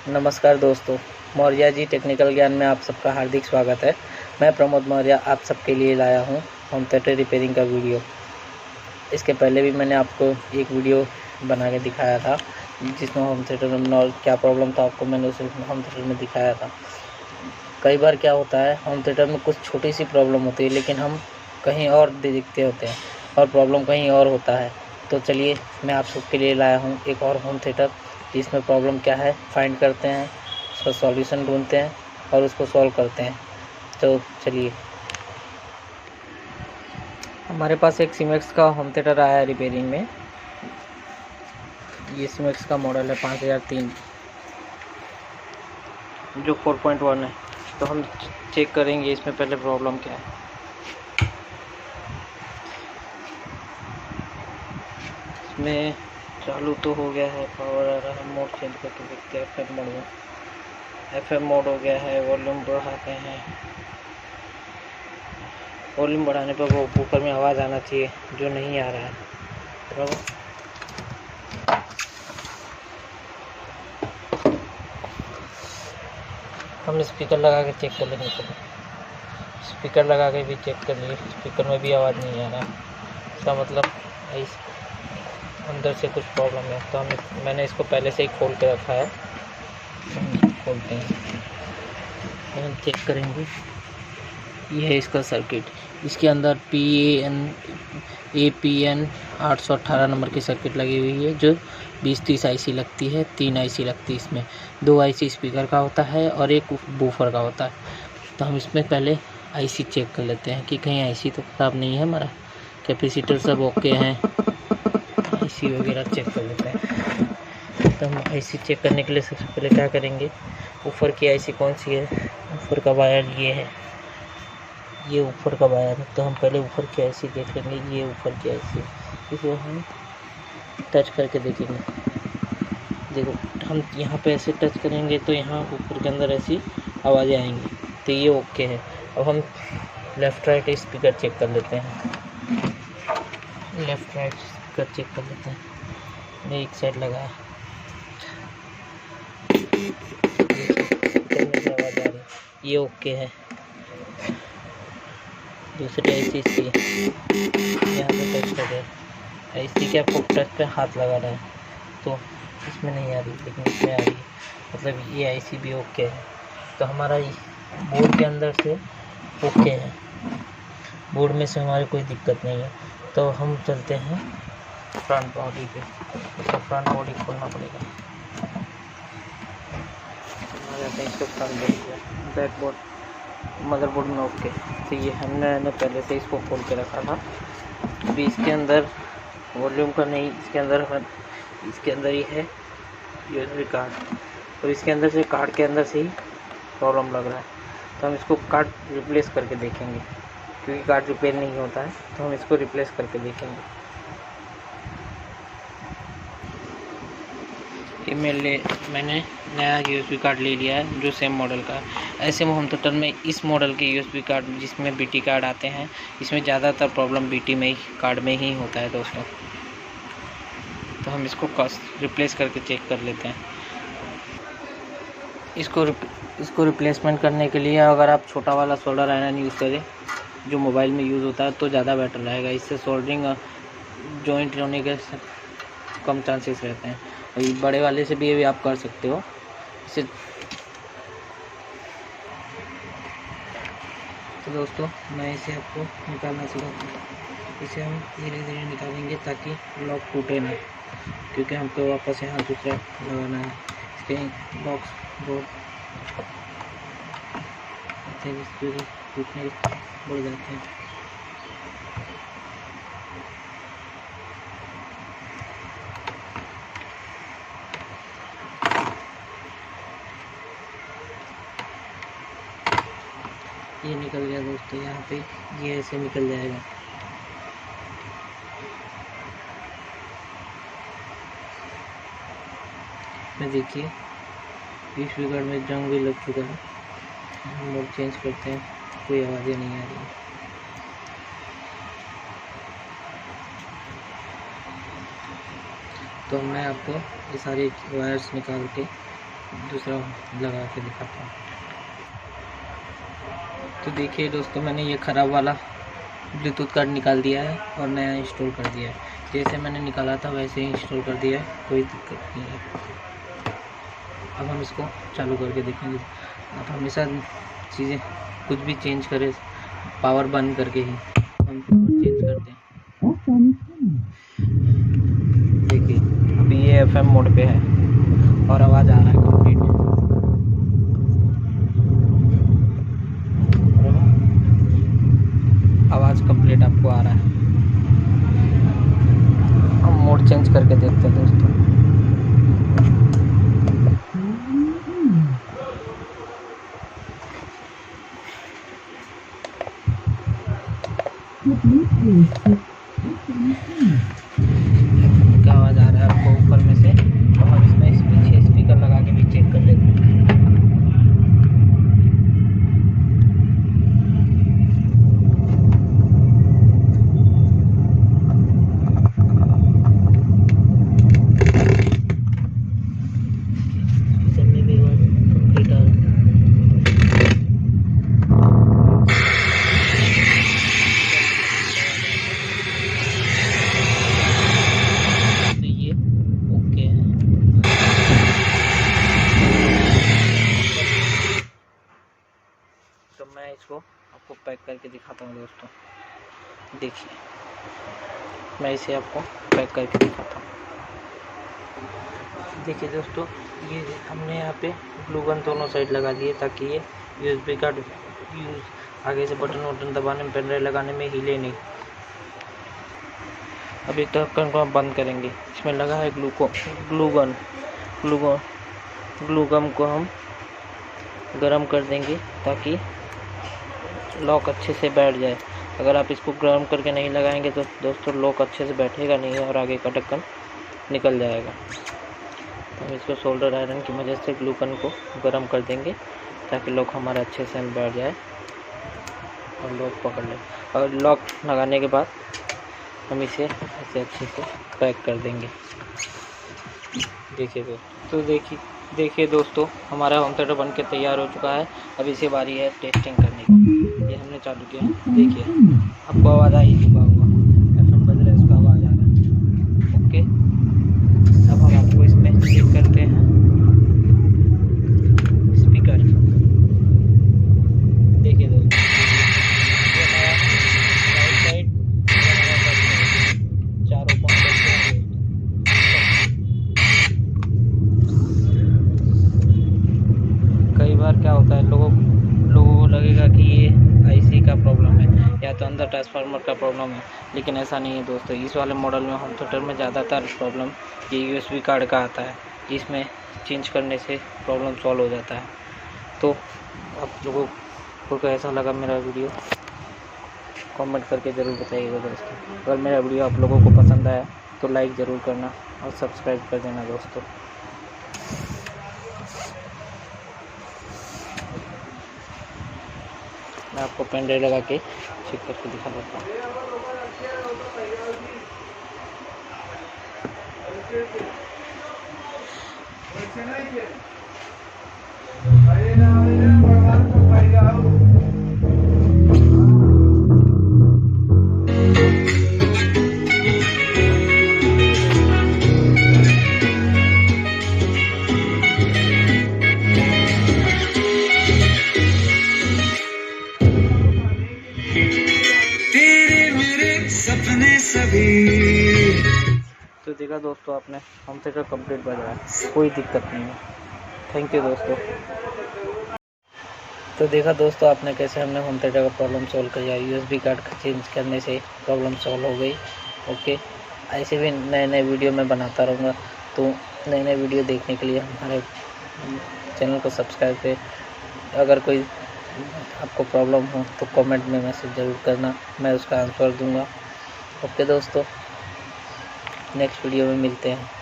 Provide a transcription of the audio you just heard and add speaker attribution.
Speaker 1: नमस्कार दोस्तों, मौर्य जी टेक्निकल ज्ञान में आप सबका हार्दिक स्वागत है। मैं प्रमोद मौर्य आप सबके लिए लाया हूं होम थिएटर रिपेयरिंग का वीडियो। इसके पहले भी मैंने आपको एक वीडियो बना के दिखाया था जिसमें होम थिएटर में क्या प्रॉब्लम था आपको मैंने उसे होम थिएटर में दिखाया था। कई बार क्या होता है, होम थिएटर में कुछ छोटी सी प्रॉब्लम होती है लेकिन हम कहीं और देखते होते हैं और प्रॉब्लम कहीं और होता है। तो चलिए मैं आप सबके लिए लाया हूँ एक और होम थिएटर जिसमें प्रॉब्लम क्या है फाइंड करते हैं, उसका सॉल्यूशन ढूंढते हैं और उसको सॉल्व करते हैं। तो चलिए, हमारे पास एक सिमेक्स का होम थिएटर आया है रिपेयरिंग में। ये सिमेक्स का मॉडल है 5003 जो 4.1 है। तो हम चेक करेंगे इसमें पहले प्रॉब्लम क्या है। इसमें चालू तो हो गया है, पावर आ रहा है, मोड चेंज करके देखते हैं। एफएम मोड में एफएम मोड हो गया है। वॉल्यूम बढ़ाते हैं, वॉल्यूम बढ़ाने पर वो ऊपर में आवाज़ आना चाहिए जो नहीं आ रहा है। बराबर, हम स्पीकर लगा के चेक कर लेंगे। स्पीकर लगा के भी चेक कर लिए, स्पीकर में भी आवाज़ नहीं आ रहा। इसका मतलब इस अंदर से कुछ प्रॉब्लम है। तो मैंने इसको पहले से ही खोल के रखा है। खोलते हैं, हम चेक करेंगे। ये है इसका सर्किट। इसके अंदर APN 818 नंबर की सर्किट लगी हुई है जो 20-30 IC लगती है। 3 IC लगती है इसमें। 2 IC स्पीकर का होता है और एक बूफर का होता है। तो हम इसमें पहले IC चेक कर लेते हैं कि कहीं IC तो ख़राब नहीं है। हमारा कैपेसिटर सब ओके हैं। IC वगैरह चेक कर लेते हैं। तो हम IC चेक करने के लिए सबसे पहले क्या करेंगे, ऊपर की IC कौन सी है। ऊपर का वायर ये है, ये ऊपर का वायर है। तो हम पहले ऊपर की IC देख लेंगे। ये ऊपर की IC, इसे हम टच करके देखेंगे। देखो, हम यहाँ पे ऐसे टच करेंगे तो यहाँ ऊपर के अंदर ऐसी आवाज़ें आएंगी। तो ये ओके है। अब हम लेफ़्ट राइट स्पीकर चेक कर लेते हैं। लेफ़्ट राइट स्पीकर चेक कर लेते हैं। मैं एक साइड लगाया, आवाज़ आ रही, ये ओके है। दूसरी IC इसकी यहाँ पे टच कर रहे, IC के आपको टच पे हाथ लगा रहा है तो इसमें नहीं आ रही लेकिन इसमें आ रही है, मतलब ये IC भी ओके है। तो हमारा बोर्ड के अंदर से ओके है, बोर्ड में से हमारी कोई दिक्कत नहीं है। तो हम चलते हैं फ्रंट बॉडी पे। तो फ्रंट बॉडी खोलना पड़ेगा। आ जाते हैं इसको फ्रंट बॉडी पे। बैक बोर्ड मदरबोर्ड में ओके। तो ये हमने पहले से इसको खोल के रखा था। अभी इसके अंदर वॉल्यूम का नहीं, इसके अंदर ही है USB कार्ड और इसके अंदर से कार्ड के अंदर से ही प्रॉब्लम लग रहा है। तो हम इसको कार्ड रिप्लेस करके देखेंगे, क्योंकि कार्ड रिपेयर नहीं होता है तो हम इसको रिप्लेस करके देखेंगे। मैंने नया USB कार्ड ले लिया है जो सेम मॉडल का है। ऐसे होम थिएटर में इस मॉडल के USB कार्ड जिसमें BT कार्ड आते हैं, इसमें ज़्यादातर प्रॉब्लम BT में ही कार्ड में ही होता है दोस्तों। तो हम इसको रिप्लेस करके चेक कर लेते हैं। इसको रिप्लेसमेंट करने के लिए अगर आप छोटा वाला सोल्डर आयरन यूज़ करें जो मोबाइल में यूज़ होता है तो ज़्यादा बेटर रहेगा। इससे सोल्डरिंग जॉइंट होने के कम चांसेस रहते हैं। और बड़े वाले से भी आप कर सकते हो इसे। तो दोस्तों, मैं इसे आपको निकालना सिखाता हूँ। इसे हम धीरे धीरे निकालेंगे ताकि लॉक टूटे ना, क्योंकि हमको वापस यहाँ दूसरा लगाना है। इसके बॉक्स बोर्ड टूटने बढ़ जाते हैं। ये निकल गया दोस्तों, यहाँ पे ये ऐसे निकल जाएगा। मैं देखिए इस बिगड़ में जंग भी लग चुका है। हम लोग चेंज करते हैं, कोई आवाज़ें नहीं आ रही। तो मैं आपको ये सारे वायर्स निकाल के दूसरा लगा के दिखाता हूँ। तो देखिए दोस्तों, मैंने ये ख़राब वाला ब्लूटूथ कार्ड निकाल दिया है और नया इंस्टॉल कर दिया है। जैसे मैंने निकाला था वैसे ही इंस्टॉल कर दिया है, कोई दिक्कत नहीं है। अब हम इसको चालू करके देखेंगे। अब हमेशा चीज़ें कुछ भी चेंज करें पावर बंद करके ही हम पावर चेंज करते हैं। देखिए अभी ये FM मोड पे है और आवाज़ आ रहा है कंप्लीट। आवाज़ कंप्लीट आपको आ रहा है। हम मोड चेंज करके देखते हैं दोस्तों। क्या आवाज़ आ रहा है आपको ऊपर में से। तो हम इसमें पीछे स्पीकर लगा के भी चेक कर लेते हैं। तो मैं इसको आपको पैक करके दिखाता हूँ दोस्तों। देखिए मैं इसे आपको पैक करके दिखाता हूँ। देखिए दोस्तों, ये हमने यहाँ पे ग्लू गन दोनों साइड लगा दिए ताकि ये USB कार्ड यूज़ आगे से बटन दबाने में, पेन ड्राइव लगाने में हिले नहीं। अभी ढक्कन को हम बंद करेंगे। इसमें लगा है ग्लू गन को हम गरम कर देंगे ताकि लॉक अच्छे से बैठ जाए। अगर आप इसको गर्म करके नहीं लगाएंगे तो दोस्तों लॉक अच्छे से बैठेगा नहीं और आगे का ढक्कन निकल जाएगा। तो हम इसको सोल्डर आयरन की मदद से ग्लू गन को गर्म कर देंगे ताकि लॉक हमारा अच्छे से बैठ जाए और लॉक पकड़ ले। और लॉक लगाने के बाद हम इसे ऐसे अच्छे से पैक कर देंगे। देखिए दोस्तों हमारा होम थिएटर बन के तैयार हो चुका है। अब इसे बारी है टेस्टिंग करने की। ये हमने चालू किया। देखिए आपको आवाज़ आ ही चुका होगा, FM बज रहा है, उसका आवाज़ आ रहा है। ओके, अब हम आपको इसमें चेक करते हैं स्पीकर। देखिए दोस्तों, ये हमारा राइट साइड चारों पॉइंट। कई बार क्या होता है, लोगों को लगेगा कि ये IC का प्रॉब्लम है या तो अंदर ट्रांसफार्मर का प्रॉब्लम है, लेकिन ऐसा नहीं है दोस्तों। इस वाले मॉडल में होम थिएटर में ज़्यादातर प्रॉब्लम ये USB कार्ड का आता है, जिसमें चेंज करने से प्रॉब्लम सॉल्व हो जाता है। तो आप लोगों को कैसा लगा मेरा वीडियो कमेंट करके ज़रूर बताइएगा दोस्तों। अगर मेरा वीडियो आप लोगों को पसंद आया तो लाइक ज़रूर करना और सब्सक्राइब कर देना दोस्तों। मैं आपको पेन ड्राइव लगा के चेक करके दिखा देता हूँ। तो देखा दोस्तों आपने, होम थिएटर कंप्लीट बज रहा है, कोई दिक्कत नहीं है। थैंक यू दोस्तों। तो देखा दोस्तों आपने कैसे हमने होम थिएटर का प्रॉब्लम सॉल्व किया। USB कार्ड चेंज करने से प्रॉब्लम सॉल्व हो गई। ओके, ऐसे भी नए वीडियो मैं बनाता रहूँगा। तो नए वीडियो देखने के लिए हमारे चैनल को सब्सक्राइब करें। अगर कोई आपको प्रॉब्लम हो तो कमेंट में मैसेज ज़रूर करना, मैं उसका आंसर दूंगा। ओके दोस्तों, नेक्स्ट वीडियो में मिलते हैं।